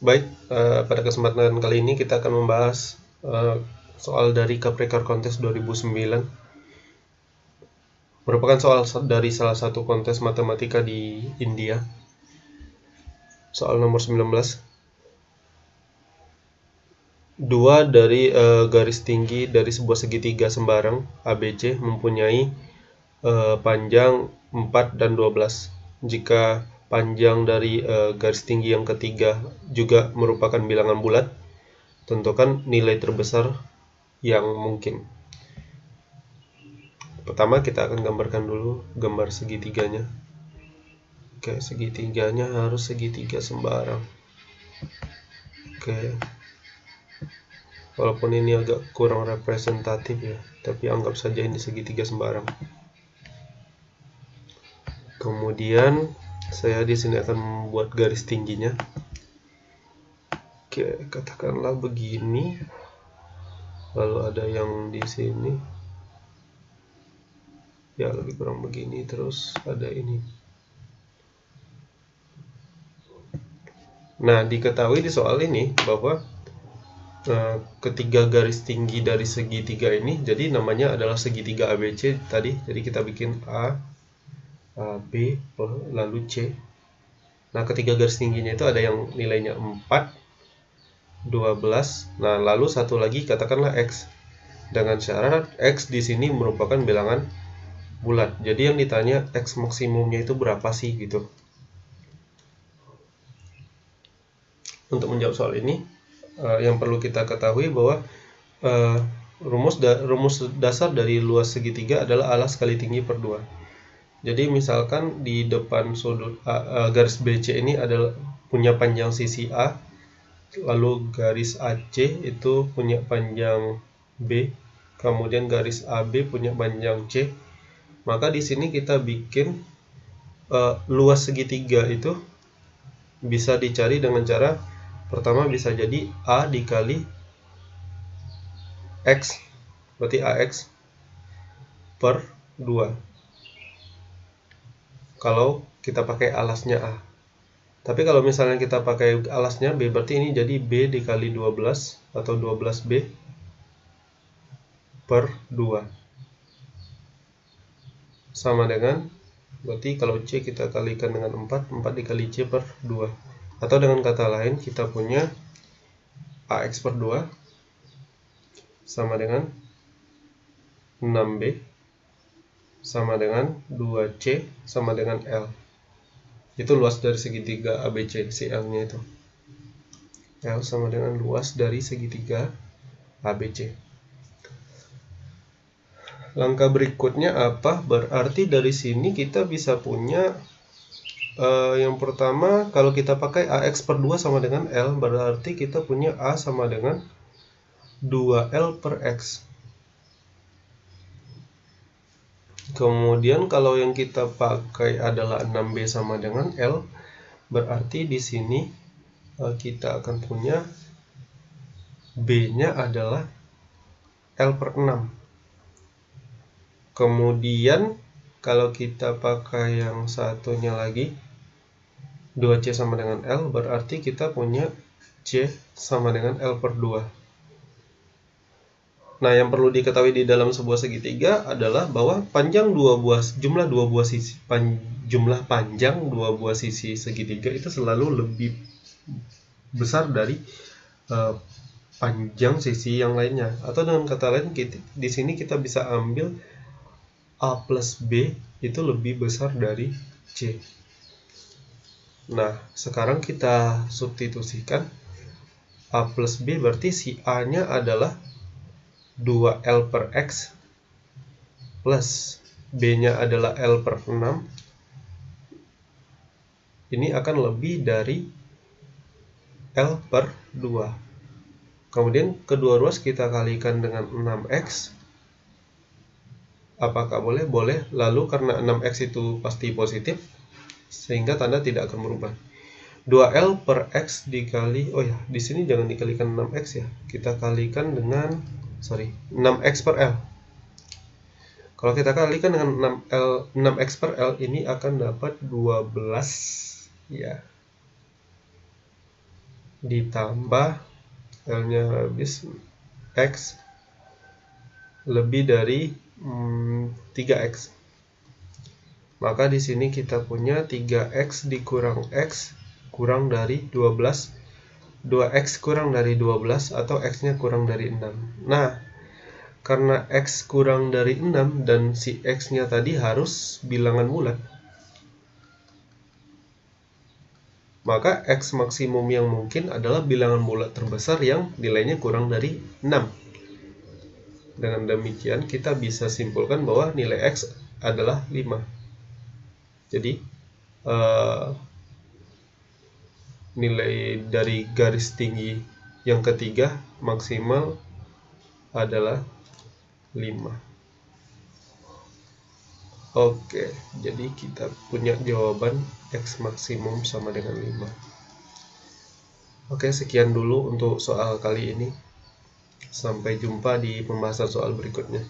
Baik, pada kesempatan kali ini kita akan membahas soal dari Capricorn Contest 2009. Merupakan soal dari salah satu kontes matematika di India. Soal nomor 19. Dua dari garis tinggi dari sebuah segitiga sembarang ABC mempunyai panjang 4 dan 12. Jika panjang dari garis tinggi yang ketiga juga merupakan bilangan bulat, tentukan nilai terbesar yang mungkin. Pertama kita akan gambarkan dulu gambar segitiganya. Oke, segitiganya harus segitiga sembarang. Oke, walaupun ini agak kurang representatif ya, tapi anggap saja ini segitiga sembarang. Kemudian saya di sini akan membuat garis tingginya. Oke, katakanlah begini. Lalu ada yang di sini. Ya, lebih kurang begini, terus ada ini. Nah, diketahui di soal ini bahwa ketiga garis tinggi dari segitiga ini, jadi namanya adalah segitiga ABC tadi. Jadi kita bikin A, B, lalu C. Nah, ketiga garis tingginya itu ada yang nilainya 4, 12. Nah, lalu satu lagi katakanlah X. Dengan syarat X di sini merupakan bilangan bulat. Jadi yang ditanya X maksimumnya itu berapa sih gitu. Untuk menjawab soal ini, yang perlu kita ketahui bahwa rumus dasar dari luas segitiga adalah alas kali tinggi per 2. Jadi misalkan di depan sudut garis BC ini adalah punya panjang sisi A, lalu garis AC itu punya panjang B, kemudian garis AB punya panjang C. Maka di sini kita bikin luas segitiga itu bisa dicari dengan cara pertama bisa jadi A dikali X, berarti AX per 2 kalau kita pakai alasnya A. Tapi kalau misalnya kita pakai alasnya B, berarti ini jadi B dikali 12 atau 12B per 2 sama dengan, berarti kalau C kita kalikan dengan 4 dikali C per 2. Atau dengan kata lain kita punya AX per 2 sama dengan 6B sama dengan 2C sama dengan L. Itu luas dari segitiga ABC, si L-nya itu. L sama dengan luas dari segitiga ABC. Langkah berikutnya apa? Berarti dari sini kita bisa punya yang pertama, kalau kita pakai AX per 2 sama dengan L, berarti kita punya A sama dengan 2L per X. Kemudian kalau yang kita pakai adalah 6B sama dengan L, berarti di sini kita akan punya B-nya adalah L per 6. Kemudian kalau kita pakai yang satunya lagi 2C sama dengan L, berarti kita punya C sama dengan L per 2. Nah, yang perlu diketahui di dalam sebuah segitiga adalah bahwa jumlah panjang dua buah sisi segitiga itu selalu lebih besar dari panjang sisi yang lainnya. Atau dengan kata lain, di sini kita bisa ambil A plus B itu lebih besar dari C. Nah, sekarang kita substitusikan A plus B, berarti si A-nya adalah 2L per X plus B-nya adalah L per 6. Ini akan lebih dari L per 2. Kemudian kedua ruas kita kalikan dengan 6X. Apakah boleh? Boleh. Lalu karena 6X itu pasti positif, sehingga tanda tidak akan berubah. 2L per X dikali, di sini jangan dikalikan 6X ya. Kita kalikan dengan 6X per L. Kalau kita kalikan dengan 6X per L, ini akan dapat 12 ya. ditambah L-nya habis X lebih dari 3X. Maka di sini kita punya 3X dikurang X kurang dari 12, 2X kurang dari 12 atau X-nya kurang dari 6. Nah, karena X kurang dari 6 dan si X-nya tadi harus bilangan bulat, maka X maksimum yang mungkin adalah bilangan bulat terbesar yang nilainya kurang dari 6. Dengan demikian kita bisa simpulkan bahwa nilai X adalah 5. Jadi nilai dari garis tinggi yang ketiga maksimal adalah 5. Oke, jadi kita punya jawaban X maksimum sama dengan 5. Oke, sekian dulu untuk soal kali ini. Sampai jumpa di pembahasan soal berikutnya.